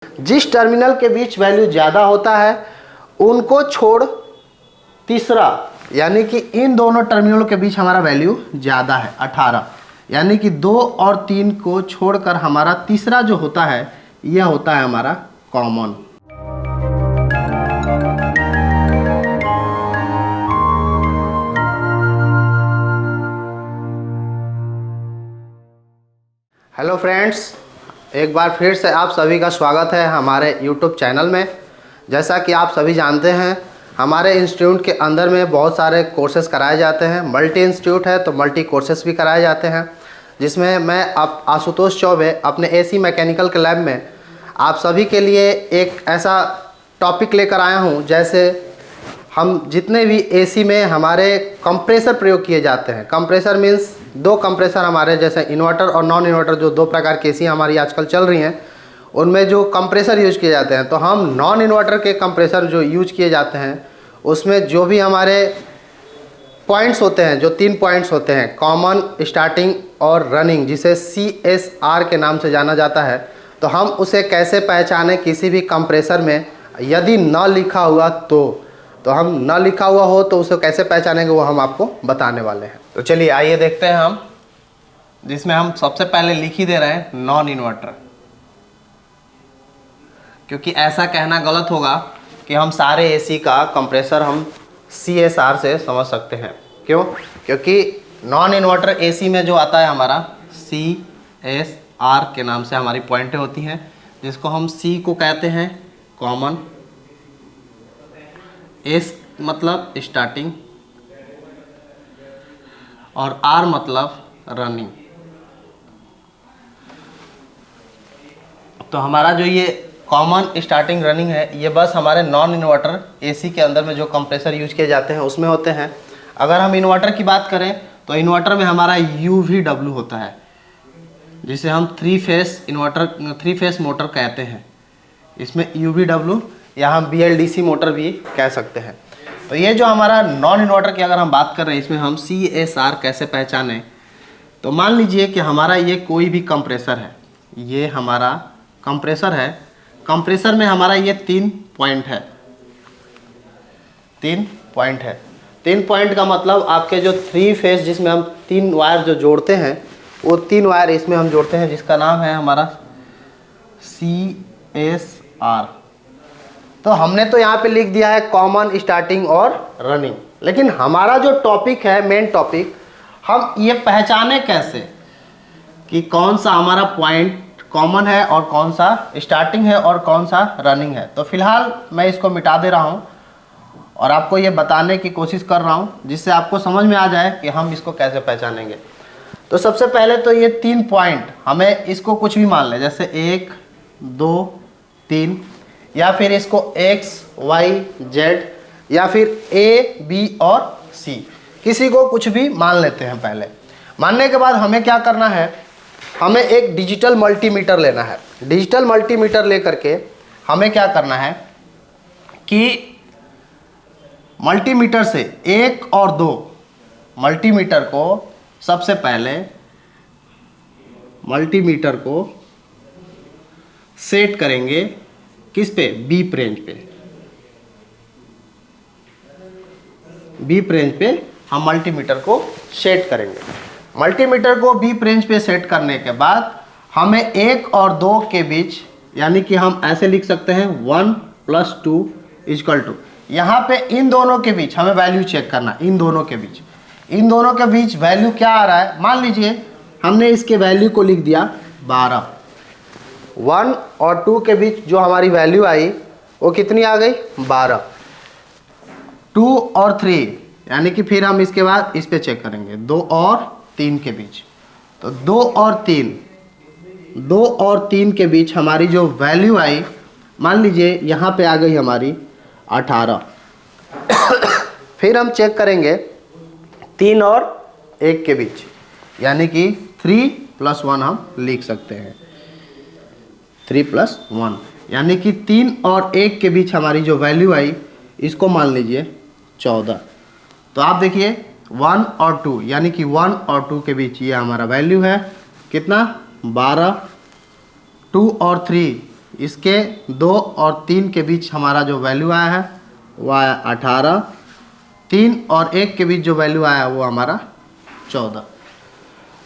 जिस टर्मिनल के बीच वैल्यू ज़्यादा होता है उनको छोड़ तीसरा, यानी कि इन दोनों टर्मिनलों के बीच हमारा वैल्यू ज़्यादा है 18, यानी कि 2 और 3 को छोड़कर हमारा तीसरा जो होता है यह होता है हमारा कॉमन। हेलो फ्रेंड्स, एक बार फिर से आप सभी का स्वागत है हमारे YouTube चैनल में। जैसा कि आप सभी जानते हैं, हमारे इंस्टीट्यूट के अंदर में बहुत सारे कोर्सेज कराए जाते हैं। मल्टी इंस्टीट्यूट है तो मल्टी कोर्सेज भी कराए जाते हैं, जिसमें मैं आप आशुतोष चौबे अपने AC मैकेनिकल के लैब में आप सभी के लिए एक ऐसा टॉपिक लेकर आया हूं, जैसे हम जितने भी AC में हमारे कंप्रेसर प्रयोग किए जाते हैं। कंप्रेसर मीन्स दो कंप्रेसर हमारे, जैसे इन्वर्टर और नॉन इन्वर्टर, जो दो प्रकार की AC हमारी आजकल चल रही हैं, उनमें जो कंप्रेसर यूज किए जाते हैं, तो हम नॉन इन्वर्टर के कंप्रेसर जो यूज किए जाते हैं उसमें जो भी हमारे पॉइंट्स होते हैं, जो 3 पॉइंट्स होते हैं, कॉमन, स्टार्टिंग और रनिंग, जिसे CSR के नाम से जाना जाता है, तो हम उसे कैसे पहचानें किसी भी कंप्रेसर में। यदि न लिखा हुआ तो हम न लिखा हुआ हो तो उसे कैसे पहचानेंगे वो हम आपको बताने वाले हैं। तो चलिए आइए देखते हैं हम, जिसमें हम सबसे पहले लिख ही दे रहे हैं नॉन इन्वर्टर, क्योंकि ऐसा कहना गलत होगा कि हम सारे AC का कंप्रेसर हम CSR से समझ सकते हैं। क्यों? क्योंकि नॉन इन्वर्टर AC में जो आता है हमारा CSR के नाम से हमारी पॉइंटें होती हैं, जिसको हम C को कहते हैं कॉमन, S मतलब स्टार्टिंग और R मतलब रनिंग। तो हमारा जो ये कॉमन, स्टार्टिंग, रनिंग है, ये बस हमारे नॉन इन्वर्टर AC के अंदर में जो कंप्रेसर यूज किए जाते हैं उसमें होते हैं। अगर हम इन्वर्टर की बात करें तो इन्वर्टर में हमारा UVW होता है, जिसे हम 3 फेस मोटर कहते हैं। इसमें UVW या हम BLDC मोटर भी कह सकते हैं। तो ये जो हमारा नॉन इन्वर्टर की अगर हम बात कर रहे हैं, इसमें हम CSR कैसे पहचानें, तो मान लीजिए कि हमारा ये कोई भी कंप्रेसर है, ये हमारा कंप्रेसर है। कंप्रेसर में हमारा ये 3 पॉइंट है, 3 पॉइंट है। 3 पॉइंट का मतलब आपके जो 3 फेस, जिसमें हम 3 वायर जो जोड़ते हैं, वो 3 वायर इसमें हम जोड़ते हैं, जिसका नाम है हमारा CSR। तो हमने तो यहाँ पे लिख दिया है कॉमन, स्टार्टिंग और रनिंग, लेकिन हमारा जो टॉपिक है, मेन टॉपिक, हम ये पहचाने कैसे कि कौन सा हमारा पॉइंट कॉमन है और कौन सा स्टार्टिंग है और कौन सा रनिंग है। तो फिलहाल मैं इसको मिटा दे रहा हूँ और आपको ये बताने की कोशिश कर रहा हूँ, जिससे आपको समझ में आ जाए कि हम इसको कैसे पहचानेंगे। तो सबसे पहले तो ये 3 पॉइंट, हमें इसको कुछ भी मान लें, जैसे 1 2 3, या फिर इसको X Y Z, या फिर A B और C, किसी को कुछ भी मान लेते हैं। पहले मानने के बाद हमें क्या करना है, हमें एक डिजिटल मल्टीमीटर लेना है। डिजिटल मल्टीमीटर लेकर के हमें क्या करना है कि मल्टीमीटर से 1 और 2 मल्टीमीटर को, सबसे पहले मल्टीमीटर को सेट करेंगे किस पे, बीप रेंज पे। बीप रेंज पे हम मल्टीमीटर को सेट करेंगे। मल्टीमीटर को बीप रेंज पे सेट करने के बाद हमें 1 और 2 के बीच, यानी कि हम ऐसे लिख सकते हैं 1 + 2 = यहाँ पे इन दोनों के बीच हमें वैल्यू चेक करना। इन दोनों के बीच वैल्यू क्या आ रहा है। मान लीजिए हमने इसके वैल्यू को लिख दिया 12। 1 और 2 के बीच जो हमारी वैल्यू आई वो कितनी आ गई, 12। 2 और 3, यानी कि फिर हम इसके बाद इस पे चेक करेंगे 2 और 3 के बीच। तो 2 और 3 के बीच हमारी जो वैल्यू आई, मान लीजिए यहाँ पे आ गई हमारी 18। फिर हम चेक करेंगे 3 और 1 के बीच, यानी कि 3 + 1 हम लिख सकते हैं, 3 + 1, यानी कि 3 और 1 के बीच हमारी जो वैल्यू आई, इसको मान लीजिए 14। तो आप देखिए 1 और 2, यानी कि 1 और 2 के बीच ये हमारा वैल्यू है कितना, 12। 2 और 3, इसके 2 और 3 के बीच हमारा जो वैल्यू आया है वो आया 18, 3 और 1 के बीच जो वैल्यू आया वो हमारा 14।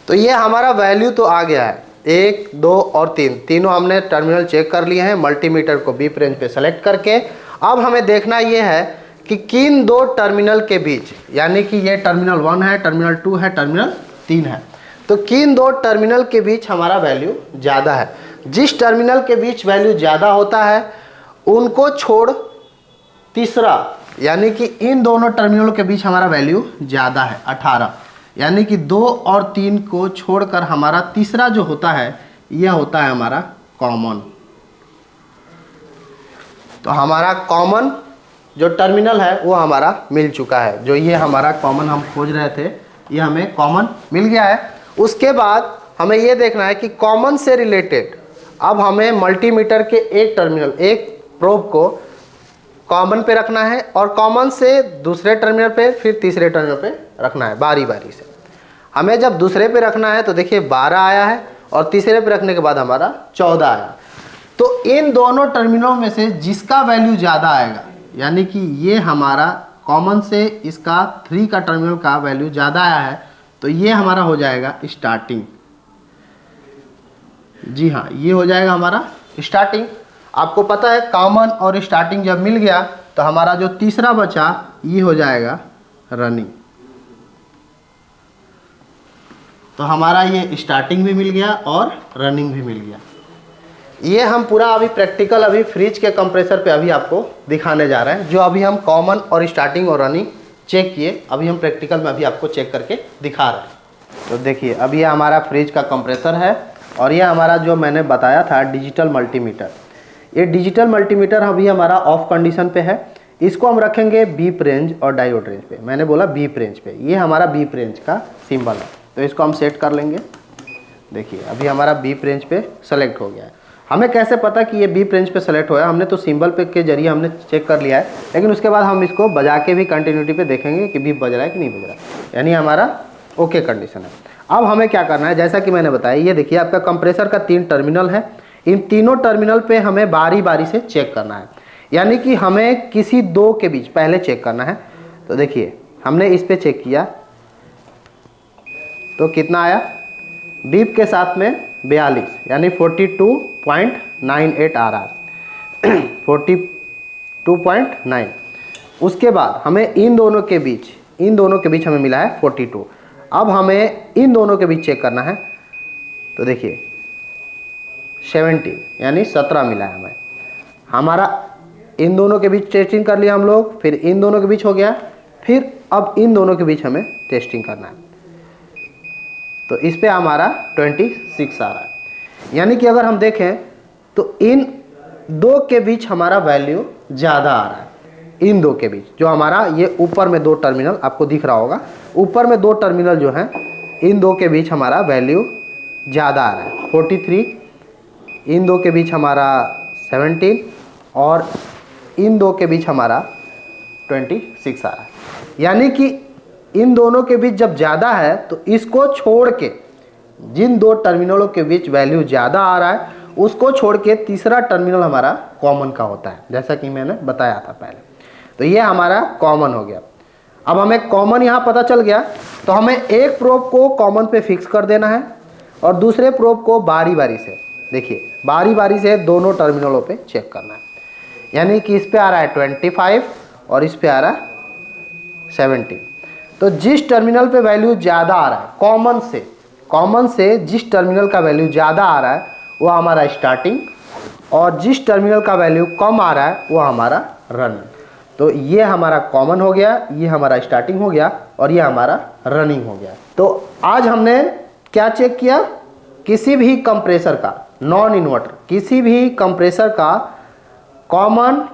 तो ये हमारा वैल्यू तो आ गया है 1, 2 और 3, तीनों हमने टर्मिनल चेक कर लिए हैं मल्टीमीटर को बीप रेंज पे सेलेक्ट करके। अब हमें देखना ये है कि किन दो टर्मिनल के बीच, यानी कि ये टर्मिनल 1 है, टर्मिनल 2 है, टर्मिनल 3 है, तो किन दो टर्मिनल के बीच हमारा वैल्यू ज़्यादा है। जिस टर्मिनल के बीच वैल्यू ज़्यादा होता है उनको छोड़ तीसरा, यानी कि इन दोनों टर्मिनलों के बीच हमारा वैल्यू ज़्यादा है 18, यानी कि 2 और 3 को छोड़कर हमारा तीसरा जो होता है यह होता है हमारा कॉमन। तो हमारा कॉमन जो टर्मिनल है वो हमारा मिल चुका है। जो ये हमारा कॉमन हम खोज रहे थे ये हमें कॉमन मिल गया है। उसके बाद हमें ये देखना है कि कॉमन से रिलेटेड अब हमें मल्टीमीटर के एक टर्मिनल, एक प्रोब को कॉमन पे रखना है और कॉमन से दूसरे टर्मिनल पे, फिर तीसरे टर्मिनल पे रखना है बारी बारी से। हमें जब दूसरे पे रखना है तो देखिए 12 आया है और तीसरे पे रखने के बाद हमारा 14 आया। तो इन दोनों टर्मिनलों में से जिसका वैल्यू ज़्यादा आएगा, यानी कि ये हमारा कॉमन से इसका 3 का टर्मिनल का वैल्यू ज़्यादा आया है, तो ये हमारा हो जाएगा स्टार्टिंग। जी हाँ, ये हो जाएगा हमारा स्टार्टिंग। आपको पता है कॉमन और स्टार्टिंग जब मिल गया तो हमारा जो तीसरा बचा ये हो जाएगा रनिंग। तो हमारा ये स्टार्टिंग भी मिल गया और रनिंग भी मिल गया। ये हम पूरा अभी प्रैक्टिकल अभी फ्रिज के कंप्रेसर पे अभी आपको दिखाने जा रहे हैं। जो अभी हम कॉमन और स्टार्टिंग और रनिंग चेक किए, अभी हम प्रैक्टिकल में अभी आपको चेक करके दिखा रहे हैं। तो देखिए अभी ये हमारा फ्रिज का कंप्रेसर है और ये हमारा जो मैंने बताया था डिजिटल मल्टीमीटर, ये डिजिटल मल्टीमीटर अभी हमारा ऑफ कंडीशन पे है। इसको हम रखेंगे बीप रेंज और डायोड रेंज पे। मैंने बोला बीप रेंज पे, ये हमारा बीप रेंज का सिंबल है, तो इसको हम सेट कर लेंगे। देखिए अभी हमारा बीप रेंज पे सेलेक्ट हो गया है। हमें कैसे पता कि ये बीप रेंज पे सेलेक्ट हुआ है? हमने तो सिंबल पे के जरिए हमने चेक कर लिया है, लेकिन उसके बाद हम इसको बजा के भी कंटिन्यूटी पे देखेंगे कि बीप बज रहा है कि नहीं बज रहा है, यानी हमारा ओके कंडीशन है। अब हमें क्या करना है, जैसा कि मैंने बताया, ये देखिए आपका कंप्रेसर का 3 टर्मिनल है। इन तीनों टर्मिनल पे हमें बारी बारी से चेक करना है, यानी कि हमें किसी 2 के बीच पहले चेक करना है। तो देखिए हमने इस पे चेक किया तो कितना आया, बीप के साथ में 42 यानी 42.98 आ रहा है 42.9। उसके बाद हमें इन दोनों के बीच हमें मिला है 42। अब हमें इन दोनों के बीच चेक करना है, तो देखिए 17 यानी 17 मिला है हमें। हमारा इन दोनों के बीच टेस्टिंग कर लिया हम लोग, फिर इन दोनों के बीच हो गया, फिर अब इन दोनों के बीच हमें टेस्टिंग करना है, तो इस पे हमारा 26 आ रहा है। यानी कि अगर हम देखें तो इन 2 के बीच हमारा वैल्यू ज़्यादा आ रहा है। इन 2 के बीच जो हमारा ये ऊपर में 2 टर्मिनल आपको दिख रहा होगा, ऊपर में 2 टर्मिनल जो हैं, इन 2 के बीच हमारा वैल्यू ज़्यादा आ रहा है 43, इन 2 के बीच हमारा 17 और इन 2 के बीच हमारा 26 आ रहा है। यानी कि इन दोनों के बीच जब ज़्यादा है तो इसको छोड़ के, जिन 2 टर्मिनलों के बीच वैल्यू ज़्यादा आ रहा है उसको छोड़ के तीसरा टर्मिनल हमारा कॉमन का होता है, जैसा कि मैंने बताया था पहले। तो ये हमारा कॉमन हो गया। अब हमें कॉमन यहाँ पता चल गया, तो हमें एक प्रोब को कॉमन पे फिक्स कर देना है और दूसरे प्रोब को बारी बारी से, देखिए बारी बारी से दोनों टर्मिनलों पे चेक करना है। यानी कि इस पे आ रहा है 25 और इस पे आ रहा है 17। तो जिस टर्मिनल पे वैल्यू ज़्यादा आ रहा है कॉमन से जिस टर्मिनल का वैल्यू ज़्यादा आ रहा है वो हमारा स्टार्टिंग, और जिस टर्मिनल का वैल्यू कम आ रहा है वो हमारा रनिंग। तो ये हमारा कॉमन हो गया, ये हमारा स्टार्टिंग हो गया और ये हमारा रनिंग हो गया। तो आज हमने क्या चेक किया, किसी भी कंप्रेसर का, नॉन इन्वर्टर किसी भी कंप्रेसर का कॉमन,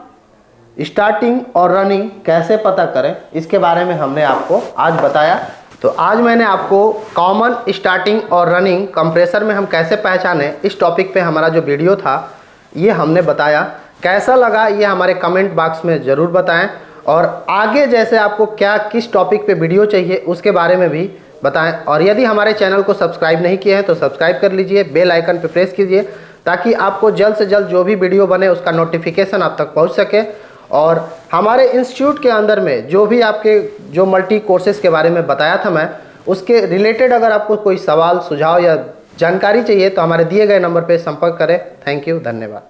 स्टार्टिंग और रनिंग कैसे पता करें, इसके बारे में हमने आपको आज बताया। तो आज मैंने आपको कॉमन, स्टार्टिंग और रनिंग कंप्रेसर में हम कैसे पहचानें, इस टॉपिक पे हमारा जो वीडियो था ये हमने बताया। कैसा लगा ये हमारे कमेंट बॉक्स में ज़रूर बताएं, और आगे जैसे आपको क्या किस टॉपिक पे वीडियो चाहिए उसके बारे में भी बताएं। और यदि हमारे चैनल को सब्सक्राइब नहीं किए हैं तो सब्सक्राइब कर लीजिए, बेल आइकन पे प्रेस कीजिए ताकि आपको जल्द से जल्द जो भी वीडियो बने उसका नोटिफिकेशन आप तक पहुंच सके। और हमारे इंस्टीट्यूट के अंदर में जो भी आपके जो मल्टी कोर्सेज़ के बारे में बताया था मैं, उसके रिलेटेड अगर आपको कोई सवाल सुझाव या जानकारी चाहिए तो हमारे दिए गए नंबर पर संपर्क करें। थैंक यू, धन्यवाद।